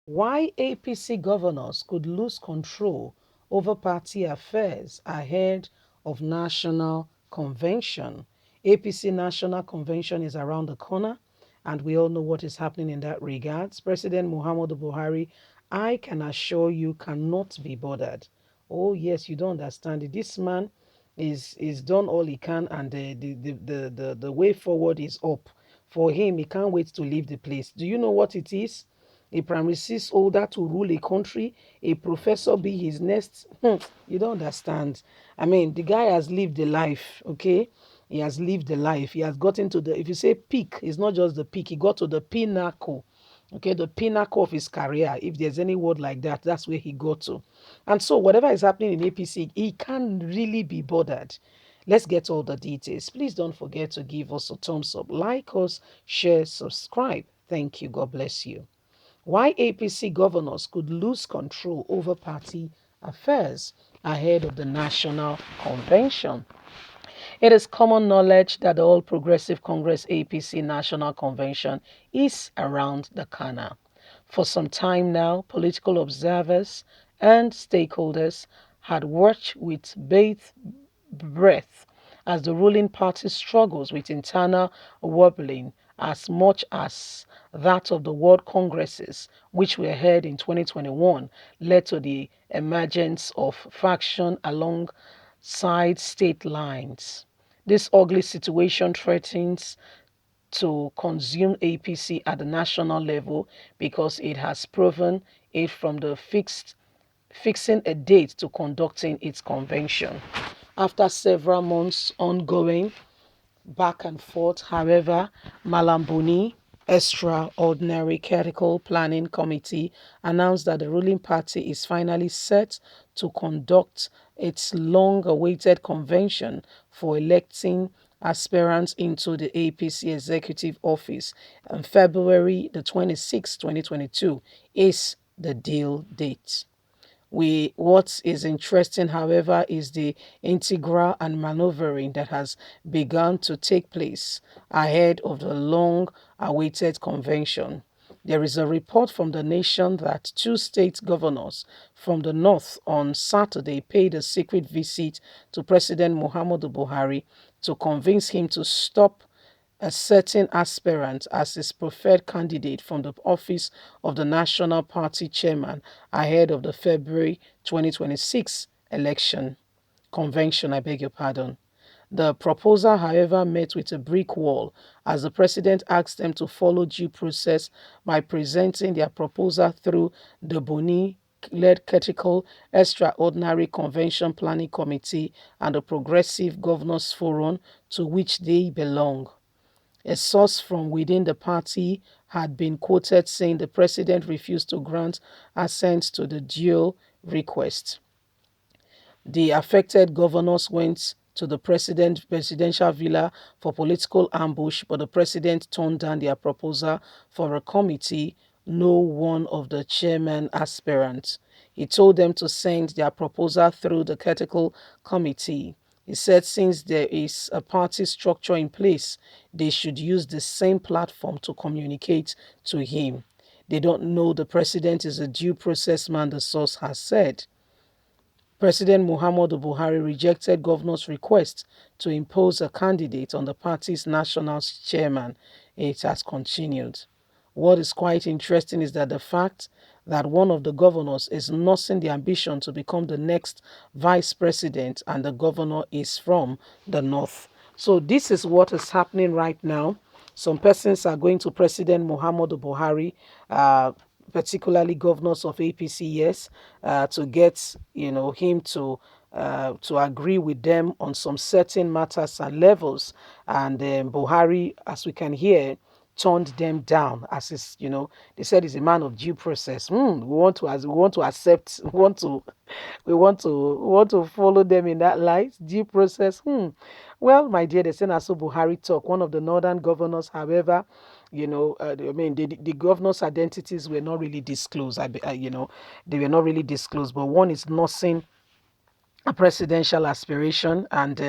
Why APC governors could lose control over party affairs ahead of national convention. APC national convention is around the corner, and we all know what is happening in that regards. President Muhammadu Buhari, I can assure you, cannot be bothered. Oh yes, you don't understand it. This man is done all he can, and the way forward is up for him. He can't wait to leave the place. Do you know what it is? A primary six holder to rule a country, a professor be his next. You don't understand. I mean, the guy has lived a life, okay? He has lived a life. He has gotten to the, if you say peak, it's not just the peak, he got to the pinnacle. Okay, the pinnacle of his career, if there's any word like that, that's where he got to. And so, whatever is happening in APC, he can't really be bothered. Let's get all the details. Please don't forget to give us a thumbs up, like us, share, subscribe. Thank you. God bless you. Why APC governors could lose control over party affairs ahead of the National Convention. It is common knowledge that the All Progressive Congress APC National Convention is around the corner. For some time now, political observers and stakeholders had watched with bated breath as the ruling party struggles with internal wobbling as much as that of the World Congresses, which were held in 2021, led to the emergence of faction alongside state lines. This ugly situation threatens to consume APC at the national level because it has proven it from the fixing a date to conducting its convention. After several months ongoing back and forth, however, Malambuni Extraordinary Critical Planning Committee announced that the ruling party is finally set to conduct its long-awaited convention for electing aspirants into the APC executive office on February the 26th, 2022 is the deal date. What is interesting, however, is the integral and maneuvering that has begun to take place ahead of the long-awaited convention. There is a report from the nation that two state governors from the north on Saturday paid a secret visit to President Muhammadu Buhari to convince him to stop a certain aspirant as his preferred candidate from the office of the National Party chairman ahead of the February 2026 election convention, I beg your pardon. The proposal, however, met with a brick wall as the president asked them to follow due process by presenting their proposal through the Boni-led Critical Extraordinary Convention Planning Committee and the Progressive Governors Forum to which they belong. A source from within the party had been quoted saying the president refused to grant assent to the dual request. The affected governors went to the presidential villa for political ambush, but the president turned down their proposal for a committee, no one of the chairman aspirants. He told them to send their proposal through the critical committee. He said since there is a party structure in place, they should use the same platform to communicate to him. They don't know the president is a due process man, the source has said. President Muhammadu Buhari rejected governor's request to impose a candidate on the party's national chairman. It has continued. What is quite interesting is that the fact that one of the governors is nursing the ambition to become the next vice president and the governor is from the north. So this is what is happening right now. Some persons are going to President Muhammadu Buhari, particularly governors of APC, yes, to get him to agree with them on some certain matters and levels. And Buhari, as we can hear, turned them down as is, they said he's a man of due process. We want to accept, we want to follow them in that light. Due process. Well, my dear, they say Naso Buhari talk. One of the northern governors, however, the governors' identities were not really disclosed. They were not really disclosed, but one is nursing a presidential aspiration, and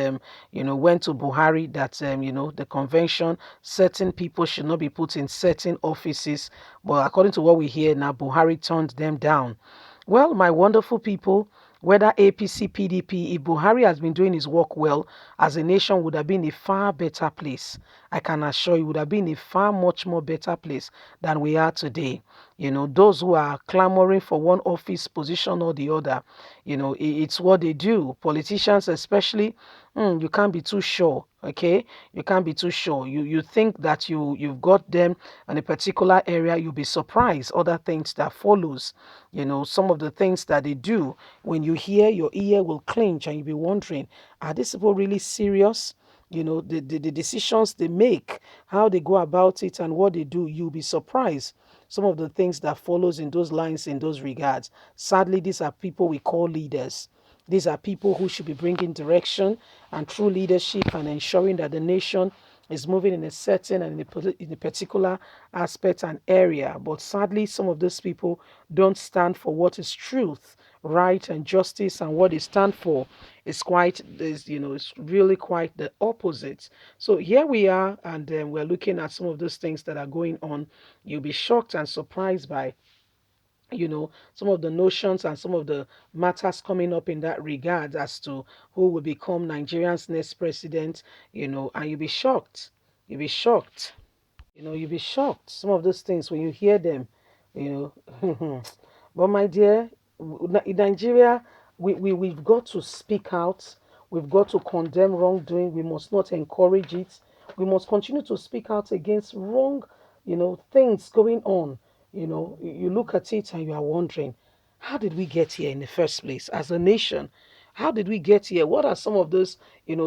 went to Buhari that the convention, certain people should not be put in certain offices, but according to what we hear now, Buhari turned them down. Well, my wonderful people, whether APC, PDP, if Buhari has been doing his work well, as a nation would have been a far better place. I can assure you, would have been a far much more better place than we are today. Those who are clamoring for one office position or the other, it's what they do. Politicians, especially, you can't be too sure. Okay, you can't be too sure. You think that you've got them in a particular area, you'll be surprised other things that follows. Some of the things that they do, when you hear, your ear will clench and you'll be wondering, are these people really serious? The decisions they make, how they go about it and what they do, you'll be surprised. Some of the things that follows in those lines, in those regards. Sadly, these are people we call leaders. These are people who should be bringing direction and true leadership and ensuring that the nation is moving in a certain and in a particular aspect and area. But sadly, some of those people don't stand for what is truth, right, and justice, and what they stand for it's really quite the opposite. So here we are, and we're looking at some of those things that are going on. You'll be shocked and surprised by some of the notions and some of the matters coming up in that regard as to who will become Nigeria's next president, and you'll be shocked. You'll be shocked. You'll be shocked. Some of those things when you hear them, you know. But my dear, in Nigeria, we've got to speak out. We've got to condemn wrongdoing. We must not encourage it. We must continue to speak out against wrong, things going on. You look at it and you are wondering, how did we get here in the first place as a nation? How did we get here? What are some of those,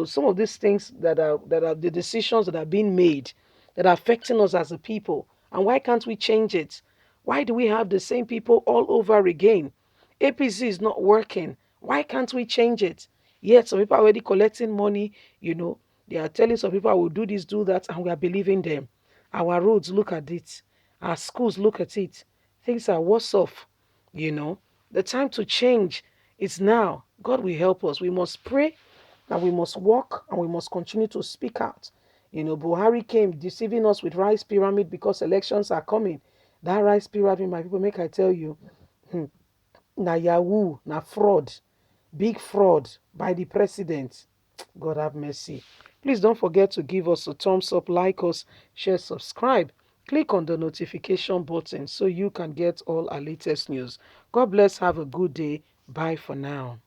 some of these things that are the decisions that are being made that are affecting us as a people? And why can't we change it? Why do we have the same people all over again? APC is not working. Why can't we change it? Yet some people are already collecting money, they are telling some people I will do this, do that, and we are believing them. Our roads, look at it. Our schools, look at it. Things are worse off, you know. The time to change is now. God will help us. We must pray and we must walk and we must continue to speak out. Buhari came deceiving us with rice pyramid because elections are coming. That rice pyramid, my people, make I tell you, na yahoo, na fraud, big fraud by the president. God have mercy. Please don't forget to give us a thumbs up, like us, share, subscribe. Click on the notification button so you can get all our latest news. God bless. Have a good day. Bye for now.